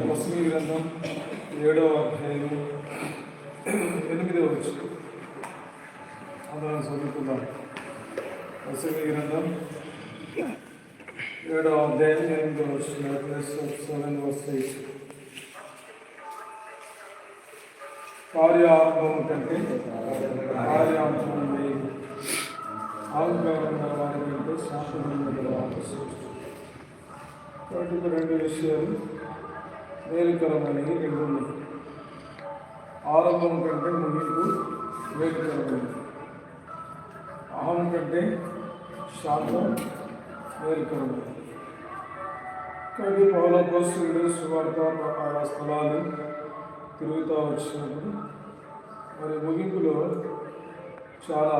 వసతి గ్రంథం 7వ అధ్యాయం 8వ వచనం అందరం చదువుకుందాం. వసతి గ్రంథం 7వ అధ్యాయం 8వ వచనం. కార్యారంభం కంటే కార్యాంతం అహంకారంగా వారి కంటే శాశ్వతంగా వాటి రెండు విషయాలు మేలుకరమైనవి రెండు ఉన్నాయి. ఆరంభం కంటే ముగింపు మేలుకరమైనది. అహం కంటే శాంతం మేలుకరమైనది. కానీ పౌలపోస్తులు సువార్త ఆయా స్థలాలు తిరుగుతూ వచ్చినప్పుడు మరి ముగింపులో చాలా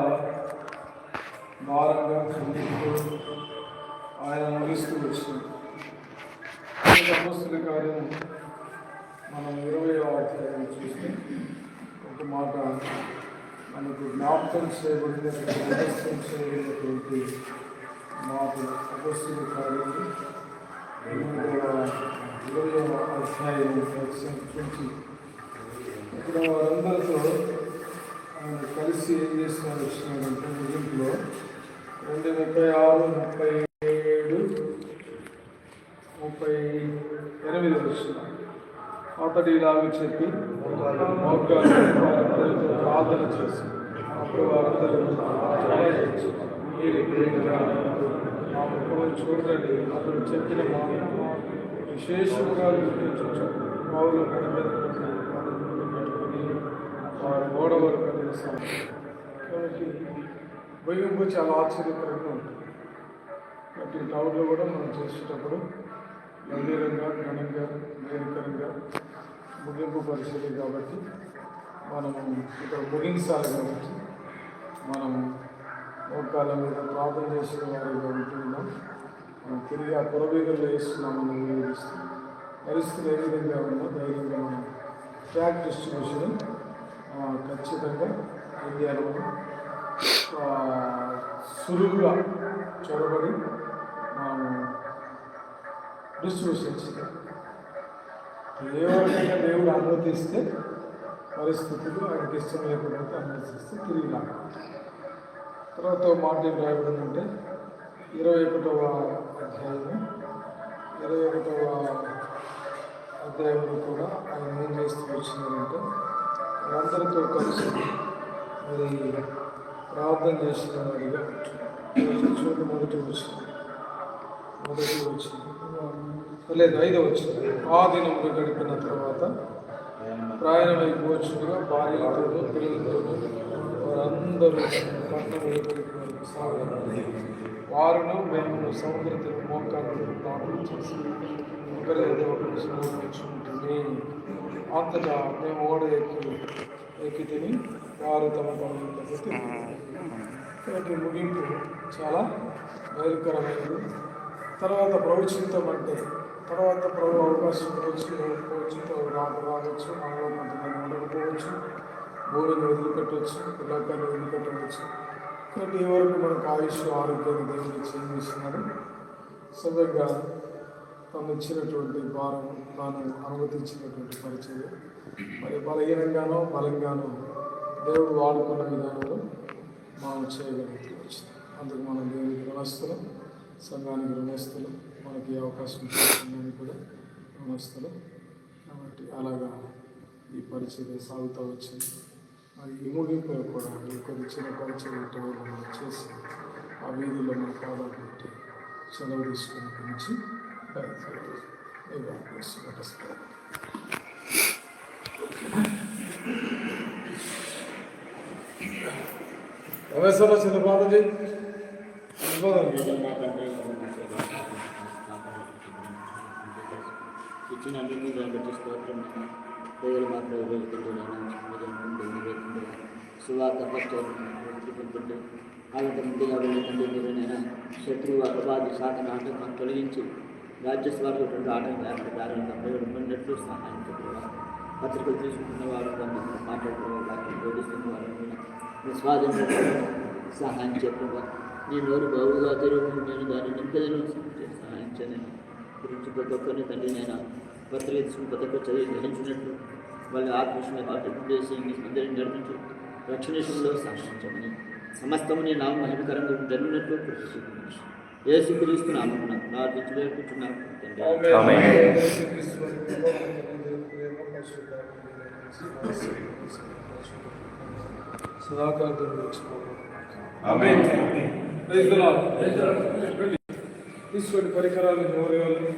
భారంగా ఖండిస్తూ ఆయన ముగిస్తూ వచ్చింది. అపోస్తలుల కార్యం మనం 20వ అధ్యాయం చూస్తే ఒక మాట మనకు జ్ఞాపకం చేయబడినటువంటి మాటలు. అపోస్తలుల కార్యం 20వ అధ్యాయం నుంచి ఇక్కడ వారందరితో ఆయన కలిసి ఏం చేస్తున్నారు వచ్చినారంటే ముగింపులో 36, 38 వచ్చిన అతడు ఇలాగ చెప్పి ప్రార్థన చేసి అప్పుడు వారందరూ మా ముఖం చూడండి అతడు చెప్పిన మాట విశేషంగా గుర్తించవచ్చు. పౌలు కడ మీద పెట్టుకుని వారు గోడవరు కలిగిస్తాం. కాబట్టి ముగింపు చాలా ఆశ్చర్యకరంగా ఉంటుంది. కాబట్టి టౌన్లో కూడా మనం చేసేటప్పుడు గంభీరంగా ఘనంగా భయంకరంగా ముగింపు పరిస్థితి కాబట్టి మనము ఇక్కడ ముగించాలి. కాబట్టి మనము మోకాళ్ళ మీద ప్రార్థన చేసిన వారిగా ఉంటున్నాం. మనం తిరిగి ఆ పురవీధుల్లో వేస్తున్నామని వివరిస్తూ పరిస్థితులు ఏ విధంగా ఉన్నా ధైర్యంగా మనం ట్రాక్ డిస్ట్రిబ్యూషన్ ఖచ్చితంగా ఇండియాలో సులువుగా చొరబడి మనం డిస్ట్రిబ్యూషన్ చేయాలి. ఎవరికైనా దేవుడు అనుమతిస్తే పరిస్థితులు ఆయనకి ఇష్టం లేకపోతే అనుమతిస్తే తిరిగి రావాలి. తర్వాత మాట ఏం రాయబడిందంటే 21వ అధ్యాయంలో కూడా ఆయన ఏం చేస్తూ వచ్చినారంటే అందరితో కలిసి మరి ప్రార్థన చేసిన వాడిగా చూడు మొదటి వచ్చింది లేదు 5వ వచ్చింది. ఆ దినంలో గడిపిన తర్వాత ప్రయాణమై పోచుగా భార్యలతో పిల్లలతో వారందరూ పట్టణంలో సాగారు. వారును మేము సముద్రతో మోకాలను ప్రార్థన చేసి ఒకరేదో ఒకరు సమర్పించుకుంటుంది. అంతటా మేము ఓడ ఎక్కి తిని వారు తమ పనులకి కాబట్టి ముగింపు చాలా భయంకరమైనది. తర్వాత ప్రవచించడం అంటే తర్వాత ప్రభు అవకాశం ప్రవచింతో రావచ్చు, మనలో కొంతమంది ఉండకపోవచ్చు, భూమిని వదిలిపెట్టవచ్చు, లోకాన్ని వదిలిపెట్టవచ్చు. కాబట్టి ఈ వరకు మనకు ఆయుష్ ఆరోగ్యాన్ని దేవుడు చేయిస్తున్నాడు. సవ్యంగా తను ఇచ్చినటువంటి భారం తాను అనుమతించినటువంటి పరిచయం మరి బలహీనంగానో బలంగానో దేవుడు వాడుకున్న విధానంలో మనం చేయగలుగుతూ అందుకు మనం దేవునికి రుణస్తులం, సంఘానికి రుణస్తులం, మనకి అవకాశం ఇచ్చిన కూడా రుణస్తులం. కాబట్టి అలాగా ఈ పరిచయం సాగుతూ వచ్చింది. మరి ఈ ముగింపులో కూడా కొన్ని చిన్న పరిచయం చేసి ఆ వీధిలో మన పాదాలు పెట్టి సెలవు తీసుకుని గురించి రమేశ్వర చిన్న ప్రార్థన చేయి. ఇచ్చిన అన్ని దాన్ని స్తోత్రం ప్రజలు మాత్రం సువార్త పట్టుకుంటుంటే అలాంటి అవన్నీ తండ్రి మీరునైనా శత్రువు అపవాది సాధన ఆటంకం తొలగించి రాజ్యస్వార్థటువంటి ఆటంకాలను దారులను ప్రయోజనట్లు సహాయం చెప్పిన పత్రికలు తీసుకుంటున్న వారు కొంతమంది మాట్లాడుతున్న వాటిని బోధిస్తున్న వారు మీ స్వాధీన సహాయం చెప్పగా నీ నోరు బావుగా తెరువు నేను దాన్ని నింపదను సహాయం చేయను గురించి ప్రతి ఒక్కరిని తండ్రి నేను పత్రిక తీసుకుని ప్రతి ఒక్కరు చదివి గ్రహించినట్లు వాళ్ళ ఆత్మీయ ఆటంకం చేసి మీ అందరినీ నడిపించు రక్షణేశ్వరంలో సాక్షించమని సమస్తము నీ నామ మహిమకరంగా జరిగినట్లు యేసు క్రీస్తు నామమున ప్రార్థించి వేడుకుంటున్నాను తీసుకోండి పరికరాలు ఎవరి వాళ్ళు